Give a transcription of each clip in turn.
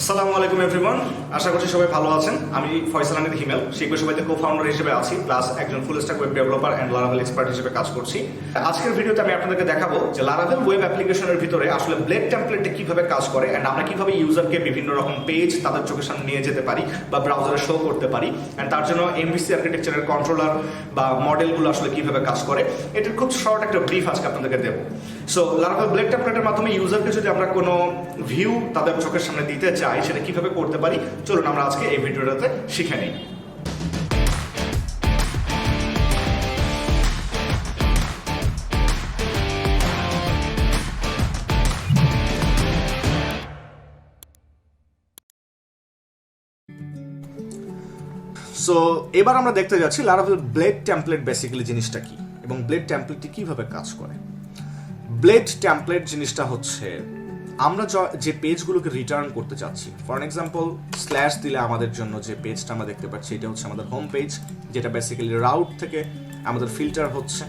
আসসালামু আলাইকুম এভরিওয়ান, আশা করছি সবাই ভালো আছেন। আমি ফয়সাল আহমেদ হিমেল, শিখবে সবাইতে কো-ফাউন্ডার হিসেবে আছি, প্লাস একজন full stack web developer and Laravel expert হিসেবে কাজ করছি। আজকের ভিডিওতে আমি আপনাদেরকে দেখাবো যে লারাভেল ওয়েব অ্যাপ্লিকেশনের ভিতরে আসলে ব্লেড টেমপ্লেটে কিভাবে কাজ করে অ্যান্ড আমরা কিভাবে ইউজারকে বিভিন্ন রকম পেজ তাদের চোখের সামনে নিয়ে যেতে পারি বা ব্রাউজারে শো করতে পারি, অ্যান্ড তার জন্য এমভিসি আর্কিটেকচারের কন্ট্রোলার বা মডেলগুলো আসলে কিভাবে কাজ করে, এটার খুব শর্ট একটা ব্রিফ আজকে আপনাদেরকে দেবো। সো লারাভেল ব্লেড টেমপ্লেটের মাধ্যমে ইউজারকে যদি আমরা কোনো ভিউ তাদের চোখের সামনে দিতে চাই, সেটা কিভাবে করতে পারি, চলুন আমরা আজকে এই ভিডিওটাতে শিখে নিই। সো এবার আমরা দেখতে যাচ্ছি লারাভেল ব্লেড টেমপ্লেট বেসিক্যালি জিনিসটা কি এবং ব্লেড টেমপ্লেটটি কিভাবে কাজ করে। ব্লেড টেমপ্লেট জিনিসটা হচ্ছে আমরা যে পেজগুলোকে রিটার্ন করতে চাচ্ছি, ফর এক্সাম্পল স্ল্যাশ দিলে আমাদের জন্য যে পেজটা আমরা দেখতে পাচ্ছি এটা হচ্ছে আমাদের হোম পেজ, যেটা বেসিক্যালি রাউট থেকে আমাদের ফিল্টার হচ্ছে।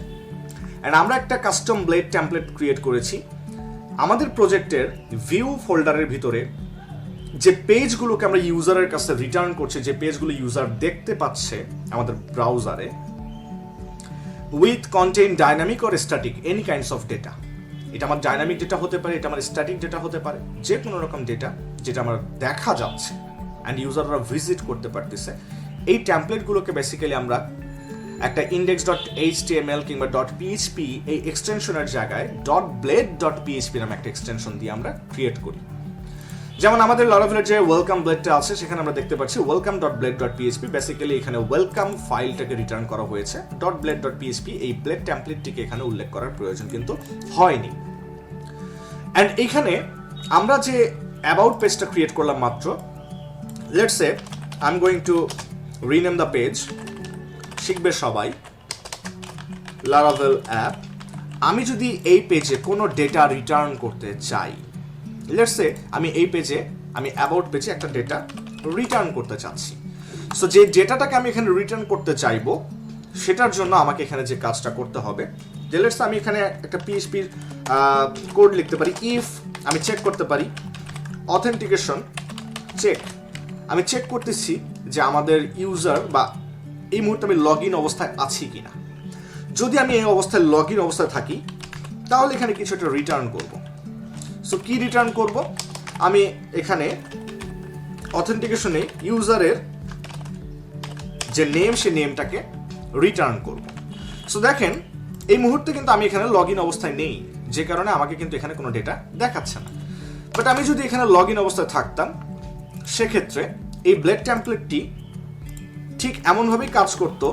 অ্যান্ড আমরা একটা কাস্টম ব্লেড টেমপ্লেট ক্রিয়েট করেছি আমাদের প্রজেক্টের ভিউ ফোল্ডারের ভিতরে। যে পেজগুলোকে আমরা ইউজারের কাছে রিটার্ন করছি, যে পেজগুলো ইউজার দেখতে পাচ্ছে আমাদের ব্রাউজারে, with contain dynamic or static any kinds of data. এটা আমার ডাইনামিক ডেটা হতে পারে, এটা আমার স্ট্যাটিক ডেটা হতে পারে, যে কোনো রকম ডেটা যেটা আমার দেখা যাচ্ছে অ্যান্ড ইউজাররা ভিজিট করতে পারতেছে। এই টেমপ্লেটগুলোকে বেসিক্যালি আমরা একটা index.html কিংবা .php এই এক্সটেনশনের জায়গায় .blade.php নামে একটা এক্সটেনশন দিয়ে আমরা ক্রিয়েট করি। যেমন আমাদের লারাভেলের যে ওয়েলকাম ব্লেডটা আছে সেখানে আমরা দেখতে পাচ্ছি welcome.blade.php, বেসিক্যালি এখানে ওয়েলকাম ফাইলটাকে রিটার্ন করা হয়েছে। .blade.php এই ব্লেড টেমপ্লেটটিকে এখানে উল্লেখ করার প্রয়োজন কিন্তু হয়নি। অ্যান্ড এখানে আমরা যে অ্যাবাউট পেজটা ক্রিয়েট করলাম মাত্র, let's say I am going to rename the page শিখবে সবাই লারাভেল অ্যাপ। আমি যদি এই পেজে কোনো ডেটা রিটার্ন করতে চাই, লেটস সে আমি এই পেজে আমি অ্যাবাউট পেজে একটা ডেটা রিটার্ন করতে চাচ্ছি। সো যে ডেটাটাকে আমি এখানে রিটার্ন করতে চাইবো সেটার জন্য আমাকে এখানে যে কাজটা করতে হবে, যে লেটস আমি এখানে একটা পিএইচপির কোড লিখতে পারি। ইফ আমি চেক করতে পারি অথেন্টিকেশন চেক, আমি চেক করতেছি যে আমাদের ইউজার বা এই মুহূর্তে আমি লগ ইন অবস্থায় আছি কিনা। যদি আমি এই অবস্থায় লগ ইন অবস্থায় থাকি তাহলে এখানে কিছু একটা রিটার্ন করব। সো কি রিটার্ন করব, আমি এখানে অথেন্টিকেশনে ইউজারের যে নেম সে নেমটাকে রিটার্ন করব। সো দেখেন এই মুহূর্তে কিন্তু আমি এখানে লগ ইন অবস্থায় নেই, যে কারণে আমাকে কিন্তু এখানে কোনো ডেটা দেখাচ্ছে না। বাট আমি যদি এখানে লগ ইন অবস্থায় থাকতাম সেক্ষেত্রে এই ব্লেড টেমপ্লেটটি ঠিক এমনভাবেই কাজ করত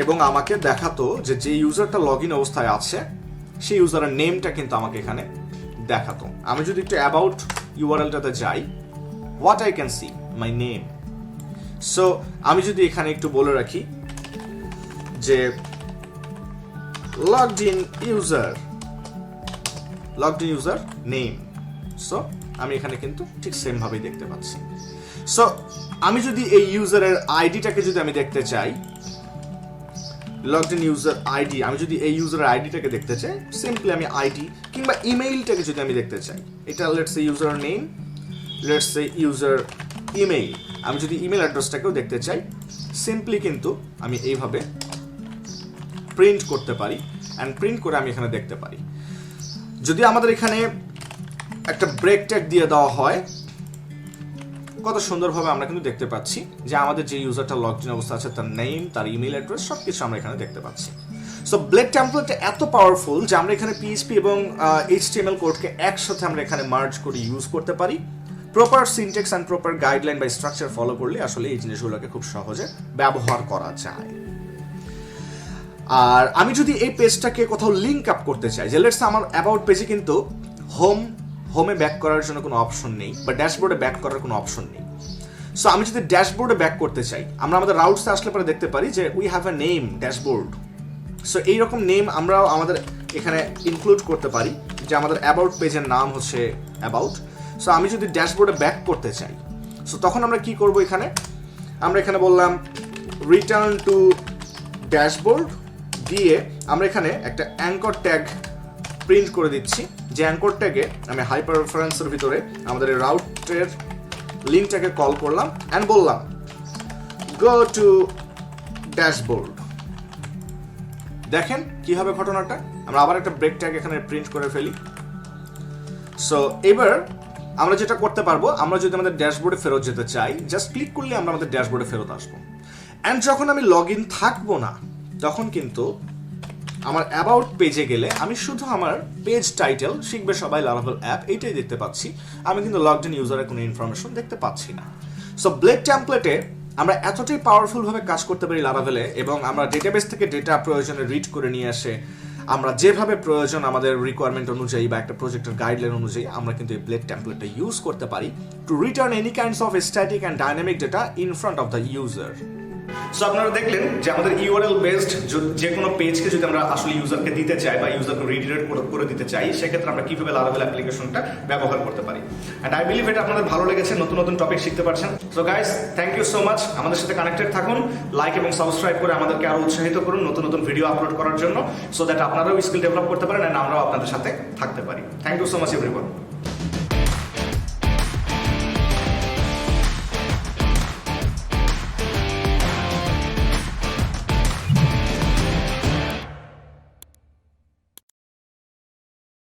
এবং আমাকে দেখাতো যে যে ইউজারটা লগ ইন অবস্থায় আছে সেই ইউজারের নেমটা কিন্তু আমাকে এখানে দেখাতো। আমি যদি একটু অ্যাবাউট ইউআরএলটাতে যাই, what I can see my name. So আমি যদি এখানে একটু বলে রাখি যে logged in user name, so আমি এখানে কিন্তু ঠিক সেম ভাবেই দেখতে পাচ্ছি। সো আমি যদি এই ইউজারের আইডিটাকে যদি আমি দেখতে চাই, লগড ইন ইউজার আইডি, আমি যদি এই ইউজারের আইডিটাকে দেখতে চাই, সিম্পলি আমি আইডি কিংবা ইমেইলটাকে যদি আমি দেখতে চাই, এটা let's say user name, let's say user email, আমি যদি ইমেল অ্যাড্রেসটাকেও দেখতে চাই, সিম্পলি কিন্তু আমি এইভাবে প্রিন্ট করতে পারি অ্যান্ড প্রিন্ট করে আমি এখানে দেখতে পারি। যদি আমাদের এখানে একটা ব্রেক ট্যাগ দিয়ে দেওয়া হয়, কত সুন্দরভাবে আমরা কিন্তু দেখতে পাচ্ছি যে আমাদের যে ইউজারটা লগড ইন অবস্থা আছে তার নেম, তার ইমেল অ্যাড্রেস সবকিছু আমরা এখানে দেখতে পাচ্ছি। সো ব্লেড টেমপ্লেটটা এত পাওয়ারফুল যে আমরা এখানে পিএইচপি এবং এইচটিএমএল কোডকে একসাথে আমরা এখানে মার্জ করে ইউজ করতে পারি। Proper syntax and proper guideline বা স্ট্রাকচার ফলো করলে আসলে এই জিনিসগুলোকে খুব সহজে ব্যবহার করা যায়। আর আমি যদি এই পেজটাকে কোথাও লিঙ্ক আপ করতে চাই, যে লেটস আমার অ্যাবাউট পেজে কিন্তু হোমে ব্যাক করার জন্য কোনো অপশন নেই বা ড্যাশবোর্ডে ব্যাক করার কোনো অপশন নেই। সো আমি যদি ড্যাশবোর্ডে ব্যাক করতে চাই, আমরা আমাদের রাউটসে আসলে পরে দেখতে পারি যে we have a name dashboard. So এইরকম নেম আমরাও আমাদের এখানে ইনক্লুড করতে পারি, যে আমাদের অ্যাবাউট পেজের নাম হচ্ছে অ্যাবাউট। সো আমি যদি ড্যাশবোর্ডে ব্যাক করতে চাই, সো তখন আমরা কি করব, আমরা এখানে বললাম রিটার্ন টু ড্যাশবোর্ড দিয়ে আমরা এখানে একটা অ্যাঙ্কর ট্যাগ প্রিন্ট করে দিচ্ছি যে অ্যাঙ্কর ট্যাগে আমি হাইপার রেফারেন্সের ভিতরে আমাদের রাউটের লিঙ্কটাকে কল করলাম অ্যান্ড বললাম গো টু ড্যাশবোর্ড। দেখেন কি হবে ঘটনাটা। আমরা আবার একটা ব্রেক ট্যাগ এখানে প্রিন্ট করে ফেলি। সো এবার আমরা যেটা করতে পারবো, আমরা যদি আমাদের ড্যাশবোর্ডে ফেরত যেতে চাই, জাস্ট ক্লিক করলে আমরা আমাদের ড্যাশবোর্ডে ফেরত আসবো। অ্যান্ড যখন আমি লগ ইন থাকবো না, তখন কিন্তু আমার অ্যাবাউট পেজে গেলে আমি শুধু আমার পেজ টাইটেল শিখবে সবাই লারাভেল অ্যাপ এইটাই দেখতে পাচ্ছি, আমি কিন্তু লগড ইন ইউজারের কোনো ইনফরমেশন দেখতে পাচ্ছি না। সো ব্লেড টেমপ্লেটে আমরা এতটাই পাওয়ারফুলভাবে কাজ করতে পারি লারাভেলে, এবং আমরা ডেটাবেস থেকে ডেটা প্রয়োজনে রিড করে নিয়ে আসে আমরা যেভাবে প্রয়োজন আমাদের রিকোয়ারমেন্ট অনুযায়ী বা একটা প্রজেক্টের গাইডলাইন অনুযায়ী আমরা কিন্তু এই ব্লেড টেমপ্লেটটা ইউজ করতে পারি to return any kinds of static and dynamic data in front of the user. So আপনারা দেখলেন যে আমাদের ইউআরএল বেসড যে কোনো পেজকে যদি আমরা আসলে ইউজারকে দিতে চাই বা ইউজারকে রিডিরেক্ট করে দিতে চাই, সেক্ষেত্রে আমরা কিভাবে লারাভেল অ্যাপ্লিকেশনটা ব্যবহার করতে পারি। অ্যান্ড আই বিলিভ এটা আপনাদের ভালো লেগেছে, নতুন নতুন টপিক শিখতে পারছেন। So guys, thank you so much. আমাদের সাথে কানেক্টেড থাকুন, লাইক এবং সাবস্ক্রাইব করে আমাদেরকে আরো উৎসাহিত করুন নতুন নতুন ভিডিও আপলোড করার জন্য, সো দ্যাট আপনারাও স্কিল ডেভেলপ করতে পারেন অ্যান্ড আমরাও আপনাদের সাথে থাকতে পারি। Thank you so much everyone.